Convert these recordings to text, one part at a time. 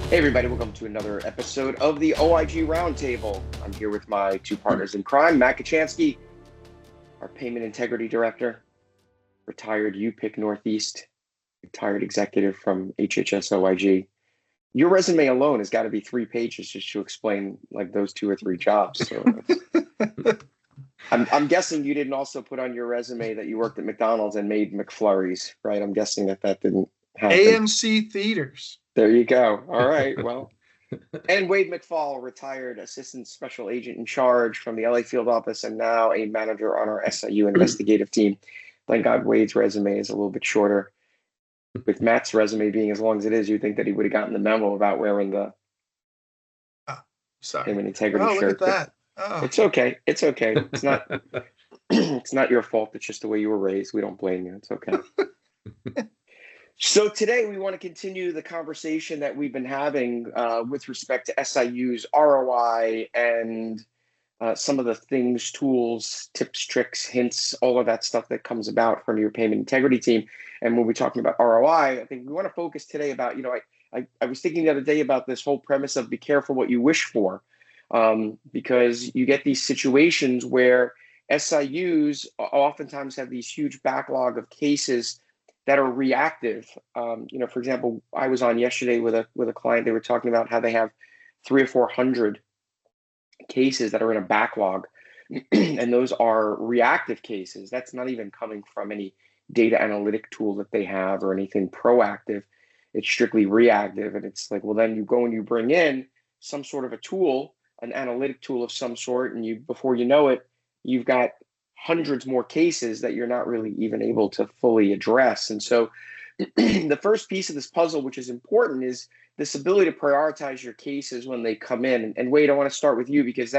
Hey everybody, welcome to another episode of the OIG Roundtable. I'm here with my two partners in crime, Matt Kachansky, our Payment Integrity Director, retired UPIC Northeast, retired executive from HHS OIG. Your resume alone has got to be 3 pages just to explain like those 2 or 3 jobs. So I'm guessing you didn't also put on your resume that you worked at McDonald's and made McFlurries, right? I'm guessing that didn't happen. AMC Theaters. There you go. All right. Well, and Wade McFall, retired assistant special agent in charge from the LA field office and now a manager on our SIU investigative team. Thank God Wade's resume is a little bit shorter. With Matt's resume being as long as it is, you'd think that he would have gotten the memo about wearing the payment integrity shirt. Look at that. Oh. It's okay. It's okay. It's not it's not your fault. It's just the way you were raised. We don't blame you. It's okay. So today we want to continue the conversation that we've been having with respect to SIU's ROI and some of the things, tools, tips, tricks, hints, all of that stuff that comes about from your payment integrity team. And when we're talking about ROI, I think we want to focus today about, I was thinking the other day about this whole premise of be careful what you wish for, because you get these situations where SIUs oftentimes have these huge backlog of cases that are reactive. For example, I was on yesterday with a client. They were talking about how they have 300 or 400 cases that are in a backlog, and those are reactive cases. That's not even coming from any data analytic tool that they have or anything proactive. It's strictly reactive, and it's like, well, then you go and you bring in some sort of a tool, an analytic tool of some sort, and before you know it, you've got hundreds more cases that you're not really even able to fully address. And so the first piece of this puzzle, which is important, is this ability to prioritize your cases when they come in. And Wade, I want to start with you because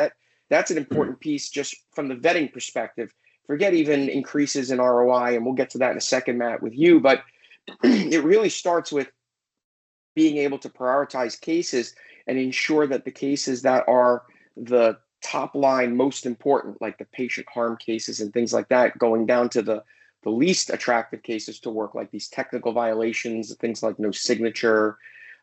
that's an important piece just from the vetting perspective. Forget even increases in ROI, and we'll get to that in a second, Matt, with you. But it really starts with being able to prioritize cases and ensure that the cases that are the top line most important, like the patient harm cases and things like that, going down to the least attractive cases to work, like these technical violations, things like no signature,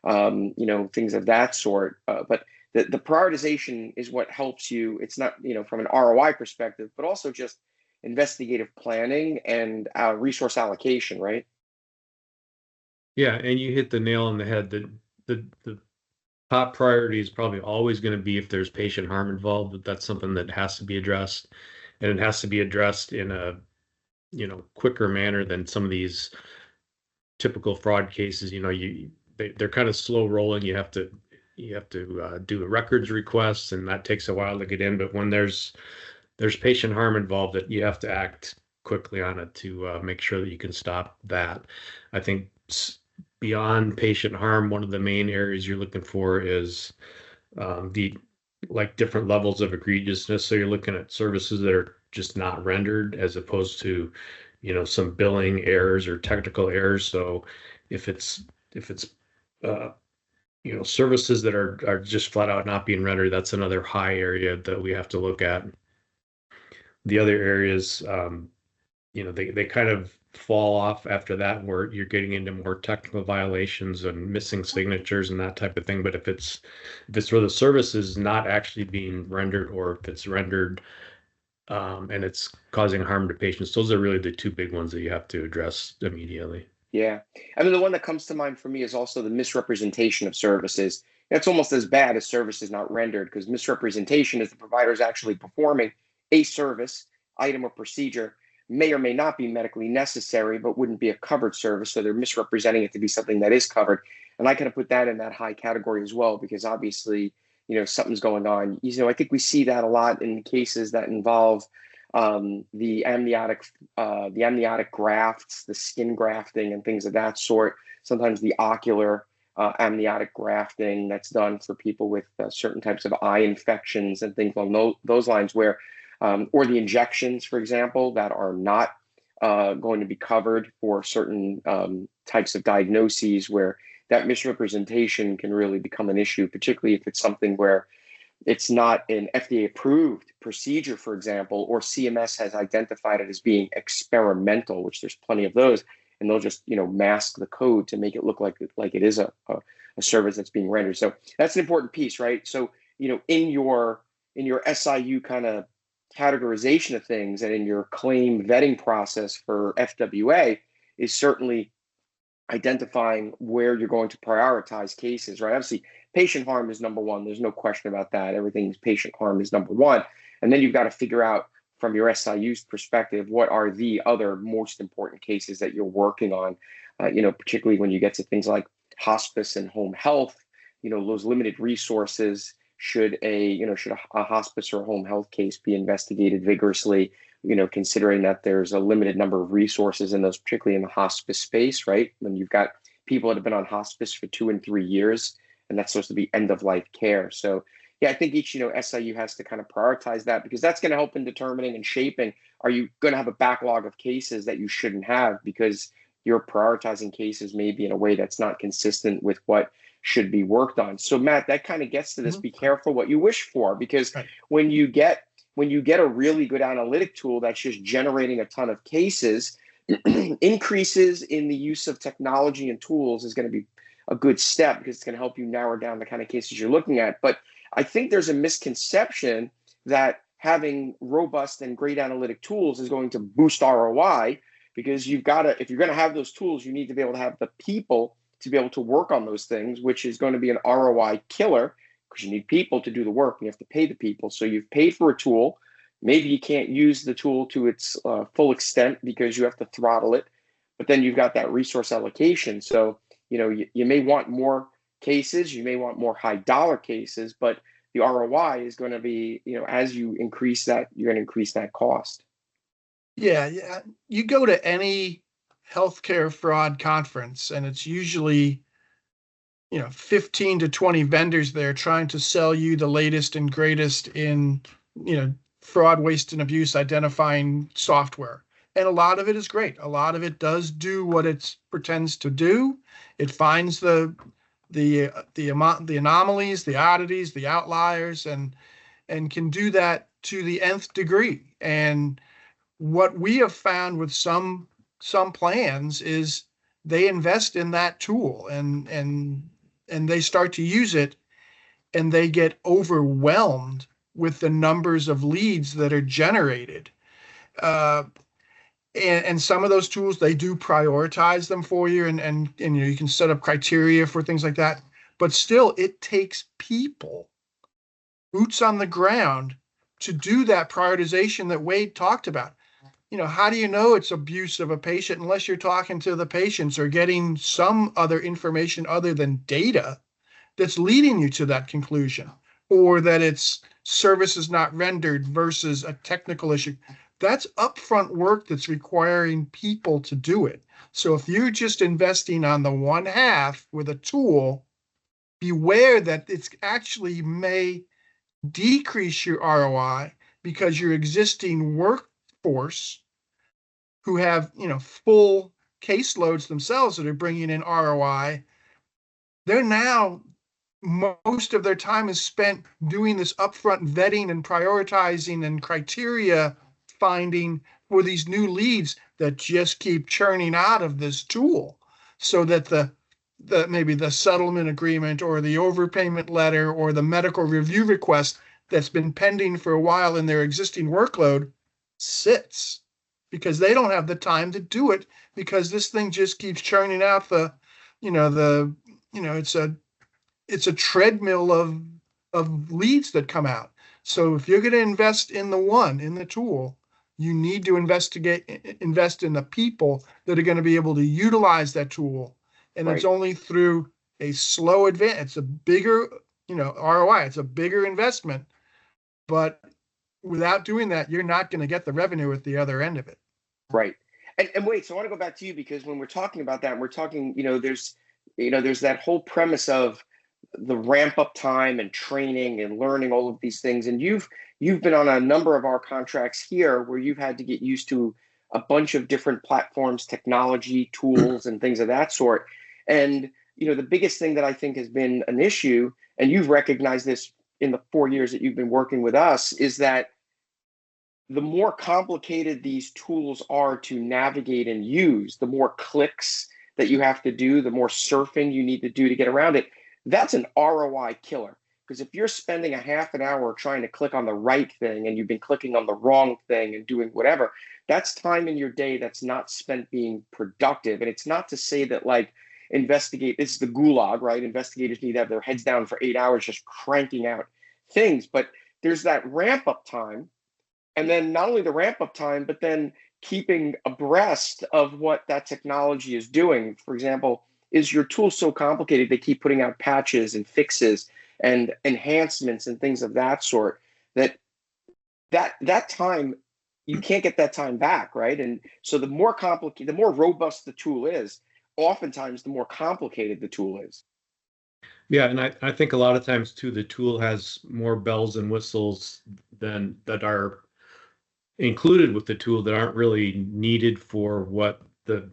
things of that sort. But the prioritization is what helps you. It's not, from an ROI perspective, but also just investigative planning and resource allocation, right? Yeah, and you hit the nail on the head. The top priority is probably always going to be if there's patient harm involved, but that's something that has to be addressed, and it has to be addressed in a quicker manner than some of these typical fraud cases. They're kind of slow rolling. You have to do a records request, and that takes a while to get in. But when there's patient harm involved, that you have to act quickly on it to make sure that you can stop that. I think beyond patient harm, one of the main areas you're looking for is different levels of egregiousness. So you're looking at services that are just not rendered, as opposed to, some billing errors or technical errors. So if it's services that are just flat out not being rendered, that's another high area that we have to look at. The other areas, they kind of fall off after that, where you're getting into more technical violations and missing signatures and that type of thing. But if it's where the service is not actually being rendered, or if it's rendered and it's causing harm to patients, those are really the 2 big ones that you have to address immediately. Yeah. I mean, the one that comes to mind for me is also the misrepresentation of services. That's almost as bad as services not rendered, because misrepresentation is the provider is actually performing a service, item, or procedure, may or may not be medically necessary, but wouldn't be a covered service. So they're misrepresenting it to be something that is covered. And I kind of put that in that high category as well, because obviously, something's going on. I think we see that a lot in cases that involve the amniotic grafts, the skin grafting and things of that sort. Sometimes the ocular amniotic grafting that's done for people with certain types of eye infections and things along those lines, where or the injections, for example, that are not going to be covered for certain types of diagnoses, where that misrepresentation can really become an issue, particularly if it's something where it's not an FDA approved procedure, for example, or CMS has identified it as being experimental, which there's plenty of those, and they'll just mask the code to make it look like it is a a service that's being rendered. So that's an important piece, right? So, in your SIU kind of categorization of things and in your claim vetting process for FWA is certainly identifying where you're going to prioritize cases, right? Obviously, patient harm is number one. There's no question about that. Everything's patient harm is number one. And then you've got to figure out from your SIU's perspective, what are the other most important cases that you're working on, particularly when you get to things like hospice and home health, those limited resources. Should a hospice or home health case be investigated vigorously, considering that there's a limited number of resources in those, particularly in the hospice space, right? When you've got people that have been on hospice for 2 and 3 years, and that's supposed to be end of life care. So yeah, I think each, SIU has to kind of prioritize that, because that's going to help in determining and shaping, are you going to have a backlog of cases that you shouldn't have because you're prioritizing cases maybe in a way that's not consistent with what should be worked on. So Matt, that kind of gets to this, be careful what you wish for, because when you get a really good analytic tool that's just generating a ton of cases, increases in the use of technology and tools is going to be a good step, because it's going to help you narrow down the kind of cases you're looking at. But I think there's a misconception that having robust and great analytic tools is going to boost ROI, because if you're going to have those tools, you need to be able to have the people to be able to work on those things, which is going to be an ROI killer, because you need people to do the work and you have to pay the people. So you've paid for a tool. Maybe you can't use the tool to its full extent because you have to throttle it, but then you've got that resource allocation. So, you may want more cases, you may want more high dollar cases, but the ROI is going to be, as you increase that, you're going to increase that cost. Yeah. You go to any healthcare fraud conference, and it's usually 15 to 20 vendors there trying to sell you the latest and greatest in fraud, waste, and abuse identifying software. And a lot of it is great. A lot of it does do what it pretends to do. It finds the anomalies, the oddities, the outliers, and can do that to the nth degree. And what we have found with some plans is they invest in that tool and they start to use it, and they get overwhelmed with the numbers of leads that are generated. And some of those tools, they do prioritize them for you, and you can set up criteria for things like that. But still, it takes people, boots on the ground, to do that prioritization that Wade talked about. How do you know it's abuse of a patient unless you're talking to the patients or getting some other information other than data that's leading you to that conclusion, or that it's service is not rendered versus a technical issue? That's upfront work that's requiring people to do it. So if you're just investing on the one half with a tool, beware that it's actually may decrease your ROI, because your existing workforce, who have full caseloads themselves that are bringing in ROI, they're now, most of their time is spent doing this upfront vetting and prioritizing and criteria finding for these new leads that just keep churning out of this tool, so that the maybe the settlement agreement or the overpayment letter or the medical review request that's been pending for a while in their existing workload sits, because they don't have the time to do it, because this thing just keeps churning out it's a treadmill of leads that come out. So if you're going to invest in the tool, you need to invest in the people that are going to be able to utilize that tool. And It's only through a slow advance. It's a bigger, ROI. It's a bigger investment, but without doing that, you're not going to get the revenue at the other end of it. Right. And wait, so I want to go back to you, because when we're talking about that, we're talking, there's that whole premise of the ramp up time and training and learning all of these things. And you've been on a number of our contracts here where you've had to get used to a bunch of different platforms, technology, tools, and things of that sort. And, the biggest thing that I think has been an issue, and you've recognized this in the 4 years that you've been working with us, is that the more complicated these tools are to navigate and use, the more clicks that you have to do, the more surfing you need to do to get around it, that's an ROI killer. Because if you're spending a half an hour trying to click on the right thing and you've been clicking on the wrong thing and doing whatever, that's time in your day that's not spent being productive. And it's not to say that like investigate, this is the gulag, right? Investigators need to have their heads down for 8 hours just cranking out things. But there's that ramp up time. And then not only the ramp up time, but then keeping abreast of what that technology is doing. For example, is your tool so complicated they keep putting out patches and fixes and enhancements and things of that sort that time you can't get that time back, right? And so the more complicated, the more robust the tool is, oftentimes the more complicated the tool is. Yeah, and I think a lot of times too, the tool has more bells and whistles than that are included with the tool that aren't really needed for what the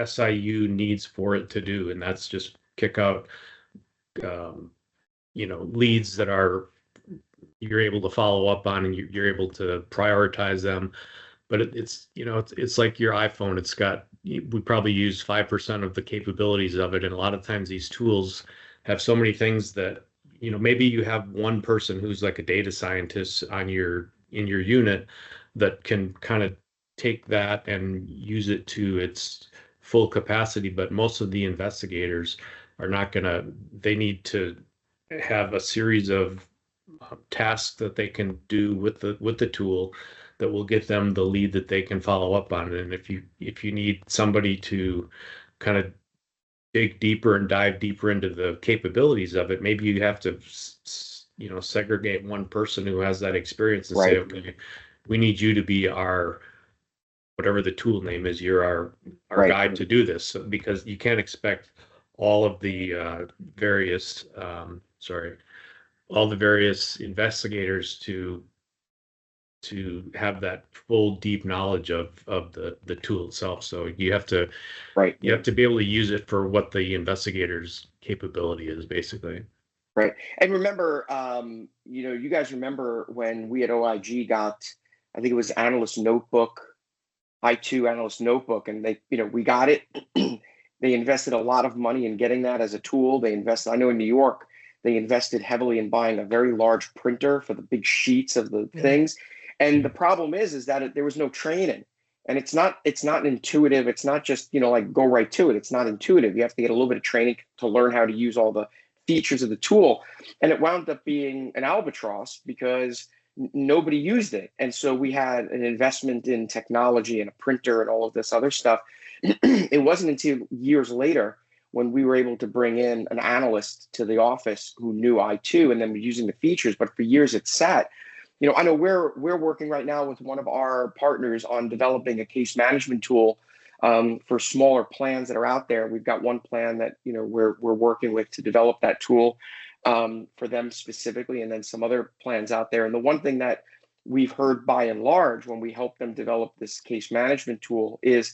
SIU needs for it to do, and that's just kick out leads that are you're able to follow up on, and you're able to prioritize them. But it's like your iPhone. It's got, we probably use 5% of the capabilities of it, and a lot of times these tools have so many things that maybe you have one person who's like a data scientist in your unit that can kind of take that and use it to its full capacity, but most of the investigators are not gonna. They need to have a series of tasks that they can do with the tool that will get them the lead that they can follow up on. And if you need somebody to kind of dig deeper and dive deeper into the capabilities of it, maybe you have to segregate one person who has that experience and say, okay, we need you to be our, whatever the tool name is, you're our guide to do this, because you can't expect all of the various investigators to have that full deep knowledge of the tool itself. So you have to be able to use it for what the investigator's capability is, basically. Right. And remember, you guys remember when we at OIG got, I think it was Analyst Notebook, I2 Analyst Notebook, and we got it. They invested a lot of money in getting that as a tool. I know in New York, they invested heavily in buying a very large printer for the big sheets of the things. And the problem is that there was no training, and it's not intuitive. It's not just, like go right to it. It's not intuitive. You have to get a little bit of training to learn how to use all the features of the tool. And it wound up being an albatross because nobody used it. And so we had an investment in technology and a printer and all of this other stuff. It wasn't until years later when we were able to bring in an analyst to the office who knew I2 and then was using the features, but for years it sat. I know we're working right now with one of our partners on developing a case management tool for smaller plans that are out there. We've got one plan that we're working with to develop that tool for them specifically, and then some other plans out there. And the one thing that we've heard by and large when we help them develop this case management tool is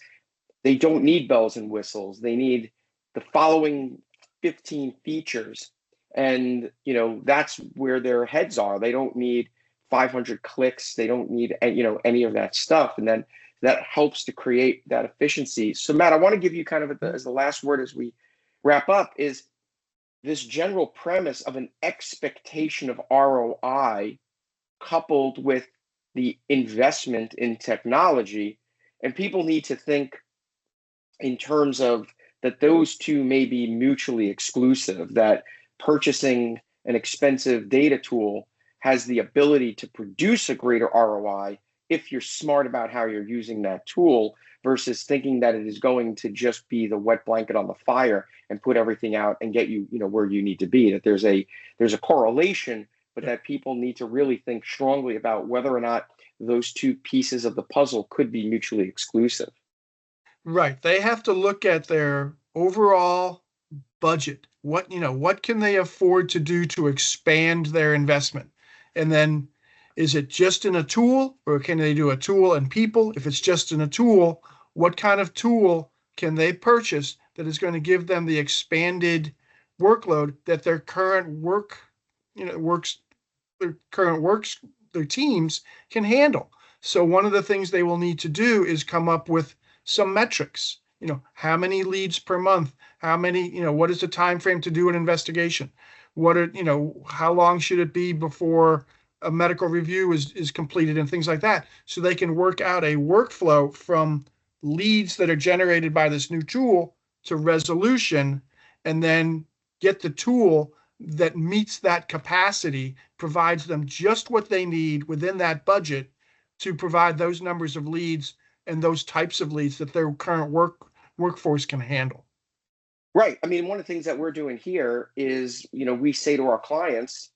they don't need bells and whistles. They need the following 15 features, and that's where their heads are. They don't need 500 clicks. They don't need any of that stuff, and then that helps to create that efficiency. So Matt, I want to give you kind of as the last word as we wrap up is this general premise of an expectation of ROI coupled with the investment in technology. And people need to think in terms of that those two may be mutually exclusive, that purchasing an expensive data tool has the ability to produce a greater ROI if you're smart about how you're using that tool, versus thinking that it is going to just be the wet blanket on the fire and put everything out and get you, where you need to be. That there's a correlation, but that people need to really think strongly about whether or not those two pieces of the puzzle could be mutually exclusive. Right. They have to look at their overall budget. What can they afford to do to expand their investment? And then, is it just in a tool, or can they do a tool and people? If it's just in a tool, what kind of tool can they purchase that is going to give them the expanded workload that their their teams can handle? So one of the things they will need to do is come up with some metrics. how many leads per month, how many, what is the time frame to do an investigation? What are, how long should it be before a medical review is completed and things like that. So they can work out a workflow from leads that are generated by this new tool to resolution, and then get the tool that meets that capacity, provides them just what they need within that budget to provide those numbers of leads and those types of leads that their current workforce can handle. Right. I mean, one of the things that we're doing here is, we say to our clients,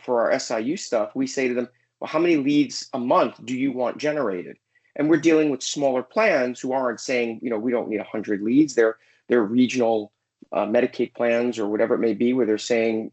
for our SIU stuff, we say to them, well, how many leads a month do you want generated? And we're dealing with smaller plans who aren't saying, we don't need 100 leads. They're regional Medicaid plans or whatever it may be, where they're saying,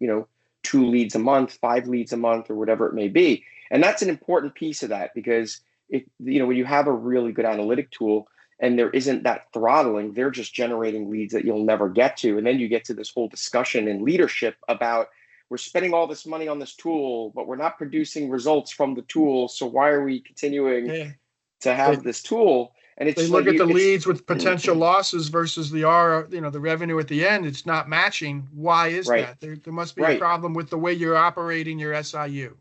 2 leads a month, 5 leads a month, or whatever it may be. And that's an important piece of that, because when you have a really good analytic tool and there isn't that throttling, they're just generating leads that you'll never get to. And then you get to this whole discussion in leadership about, we're spending all this money on this tool, but we're not producing results from the tool. So why are we continuing to have this tool? And it's they look at the leads with potential losses versus the the revenue at the end. It's not matching. Why is that? There must be a problem with the way you're operating your SIU.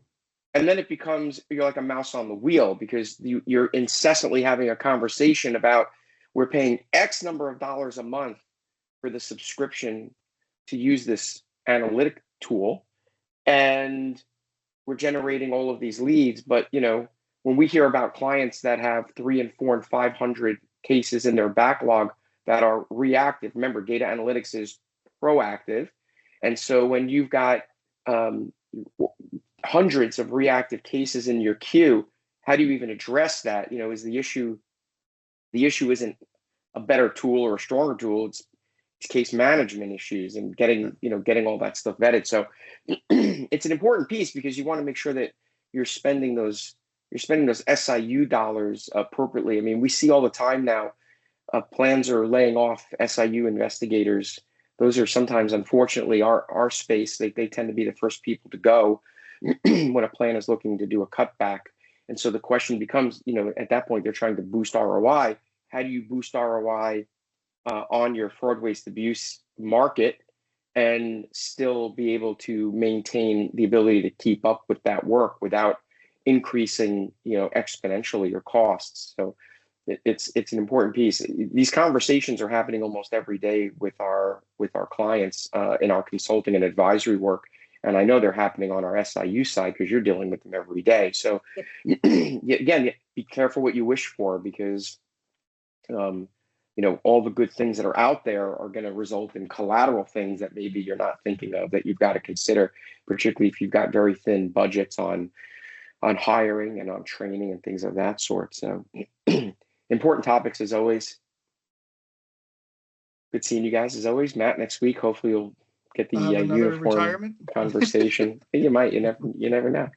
And then it becomes, you're like a mouse on the wheel, because you're incessantly having a conversation about, we're paying X number of dollars a month for the subscription to use this analytic tool, and we're generating all of these leads. But when we hear about clients that have 300 and 400 and 500 cases in their backlog that are reactive, remember, data analytics is proactive. And so when you've got hundreds of reactive cases in your queue, how do you even address that? Is the issue isn't a better tool or a stronger tool, it's case management issues and getting all that stuff vetted. So it's an important piece, because you want to make sure that you're spending those SIU dollars appropriately. I mean, we see all the time now, plans are laying off SIU investigators. Those are sometimes, unfortunately, our space. They tend to be the first people to go when a plan is looking to do a cutback. And so the question becomes, at that point, they're trying to boost ROI. How do you boost ROI on your fraud, waste, abuse market, and still be able to maintain the ability to keep up with that work without increasing, exponentially your costs? So it's an important piece. These conversations are happening almost every day with our clients in our consulting and advisory work. And I know they're happening on our SIU side, because you're dealing with them every day. So again, be careful what you wish for, because all the good things that are out there are going to result in collateral things that maybe you're not thinking of, that you've got to consider, particularly if you've got very thin budgets on hiring and on training and things of that sort. So important topics as always. Good seeing you guys as always. Matt, next week, hopefully you'll get the uniform retirement conversation. You might, you never know.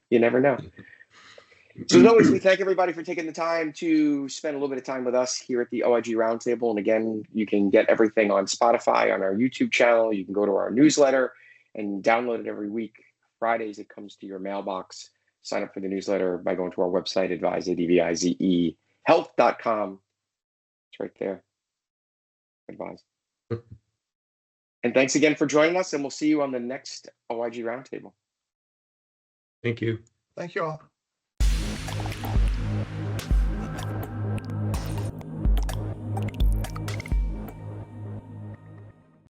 So as always, we thank everybody for taking the time to spend a little bit of time with us here at the OIG Roundtable. And again, you can get everything on Spotify, on our YouTube channel. You can go to our newsletter and download it every week. Fridays, it comes to your mailbox. Sign up for the newsletter by going to our website, advize, health.com. It's right there. Advise. And thanks again for joining us, and we'll see you on the next OIG Roundtable. Thank you. Thank you all.